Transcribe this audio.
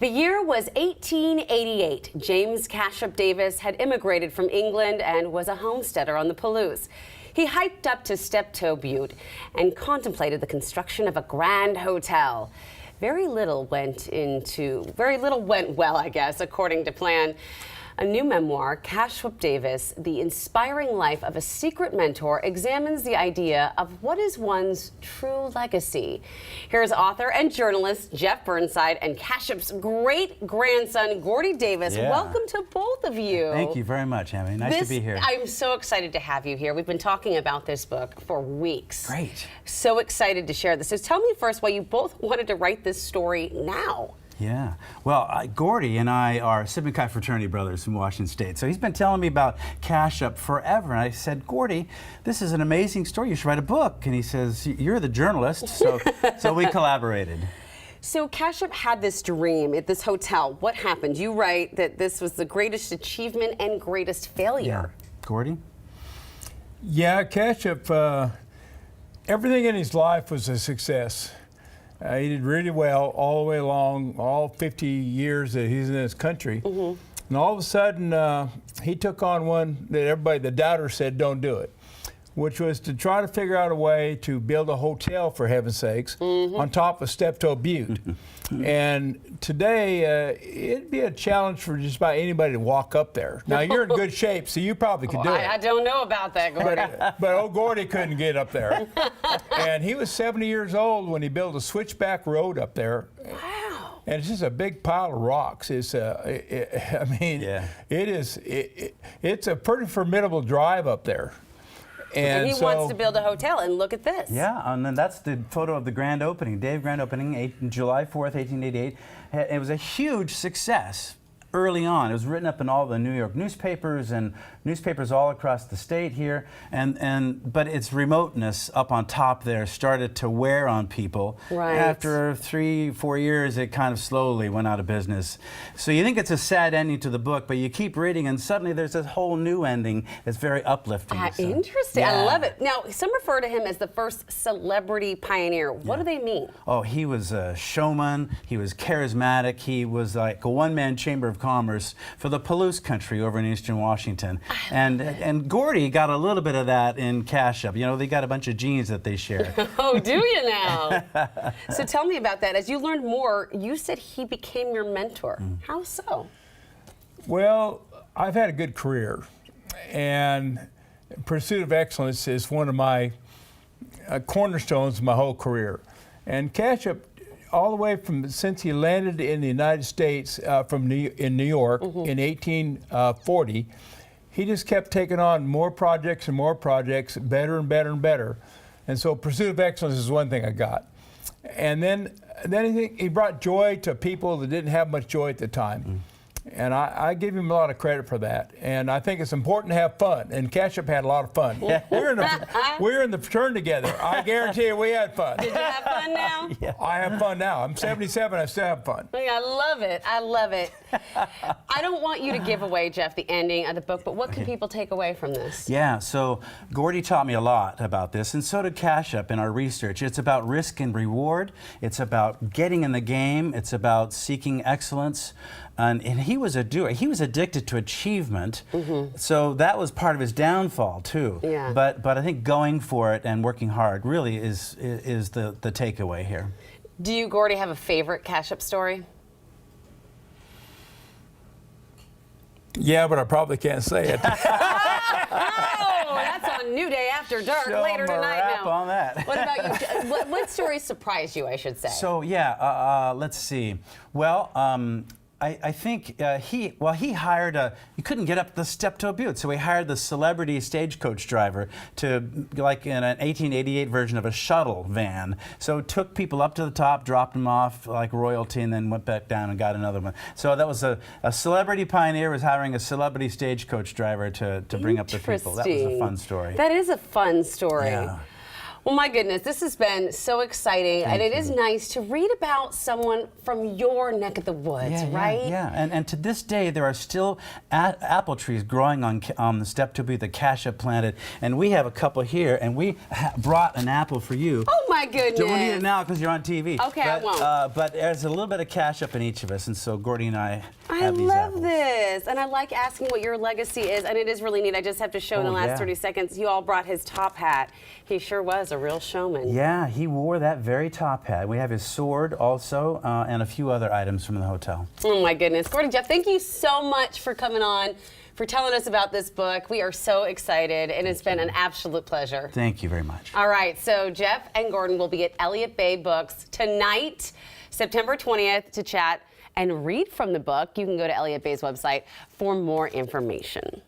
The year was 1888. James Cashup Davis had immigrated from England and was a homesteader on the Palouse. He hiked up to Steptoe Butte and contemplated the construction of a grand hotel. Very little went well, I guess, according to plan. A new memoir, Cashup Davis, The Inspiring Life of a Secret Mentor, examines the idea of what is one's true legacy. Here's author and journalist Jeff Burnside and Cashup's great-grandson, Gordys Davis. Yeah. Welcome to both of you. Thank you very much, Emily. Nice to be here. I'm so excited to have you here. We've been talking about this book for weeks. Great. So excited to share this. So tell me first why you both wanted to write this story now. Yeah. Well, Gordy and I are Sigma Chi fraternity brothers from Washington State. So he's been telling me about Cashup forever. And I said, Gordy, this is an amazing story. You should write a book. And he says, you're the journalist. So, so we collaborated. So Cashup had this dream at this hotel. What happened? You write that this was the greatest achievement and greatest failure. Yeah. Gordy? Yeah, Cashup, everything in his life was a success. He did really well all the way along, all 50 years that he's in this country. Mm-hmm. And all of a sudden, he took on one that everybody, the doubters, said don't do it, which was to try to figure out a way to build a hotel, for heaven's sakes, on top of Steptoe Butte. And today, it'd be a challenge for just about anybody to walk up there. Now, you're in good shape, so you probably could do it. I don't know about that, Gordy. But old Gordy couldn't get up there. And he was 70 years old when he built a switchback road up there. Wow. And it's just a big pile of rocks. It's I mean, yeah. It's a pretty formidable drive up there. And he wants to build a hotel, and look at this. Yeah, and then that's the photo of the grand opening, grand opening, July 4th, 1888. It was a huge success early on. It was written up in all the New York newspapers and newspapers all across the state here, but its remoteness up on top there started to wear on people. Right. After 3-4 years, it kind of slowly went out of business. So you think it's a sad ending to the book, but you keep reading and suddenly there's this whole new ending that's very uplifting. So, interesting. yeah. I love it. Now, some refer to him as the first celebrity pioneer. What do they mean? Oh, he was a showman. He was charismatic. He was like a one-man chamber of commerce for the Palouse country over in eastern Washington. And Gordy got a little bit of that in Cashup. You know, they got a bunch of genes that they share. Oh, do you now? So tell me about that. As you learned more, you said he became your mentor. How so? Well, I've had a good career, and pursuit of excellence is one of my cornerstones of my whole career. And Cashup, all the way from since he landed in the United States in New York in 1840, he just kept taking on more projects and more projects, better and better and better. And so pursuit of excellence is one thing I got. And then he brought joy to people that didn't have much joy at the time. And I give him a lot of credit for that. And I think it's important to have fun. And Cashup had a lot of fun. We're in the fraternity together. I guarantee you we had fun. Did you have fun now? Yeah. I have fun now. I'm 77, I still have fun. I love it. I love it. I don't want you to give away, Jeff, the ending of the book, but what can people take away from this? Yeah, so Gordy taught me a lot about this, and so did Cashup in our research. It's about risk and reward. It's about getting in the game. It's about seeking excellence. And he was a doer. He was addicted to achievement, so that was part of his downfall too. Yeah. But I think going for it and working hard really is the takeaway here. Do you, Gordy, have a favorite Cashup story? Yeah, but I probably can't say it. Oh, that's on New Day After Dark later tonight now. On that. What about you? What stories surprised you, I should say? So yeah, let's see. Well, I think he hired he couldn't get up the Steptoe Butte, so he hired the celebrity stagecoach driver to, like in an 1888 version of a shuttle van. So took people up to the top, dropped them off like royalty, and then went back down and got another one. So that was a celebrity pioneer was hiring a celebrity stagecoach driver to bring up the people. That was a fun story. That is a fun story. Yeah. Well, my goodness, this has been so exciting, and it is nice to read about someone from your neck of the woods, right? Yeah, and to this day, there are still apple trees growing on the Steptoe Butte that Cashup planted, and we have a couple here, and we brought an apple for you. Oh, my goodness. Don't eat it now because you're on TV. Okay, I won't. But there's a little bit of Cashup in each of us, and so Gordy and I have these love apples. this, and I like asking what your legacy is, and it is really neat. I just have to show in the last 30 seconds, you all brought his top hat. He sure was a real showman. Yeah, he wore that very top hat. We have his sword also, and a few other items from the hotel. Oh my goodness. Gordy, Jeff, thank you so much for coming on, for telling us about this book. We are so excited, and it's been an absolute pleasure. Thank you very much. All right, so Jeff and Gordon will be at Elliott Bay Books tonight, September 20th, to chat and read from the book. You can go to Elliott Bay's website for more information.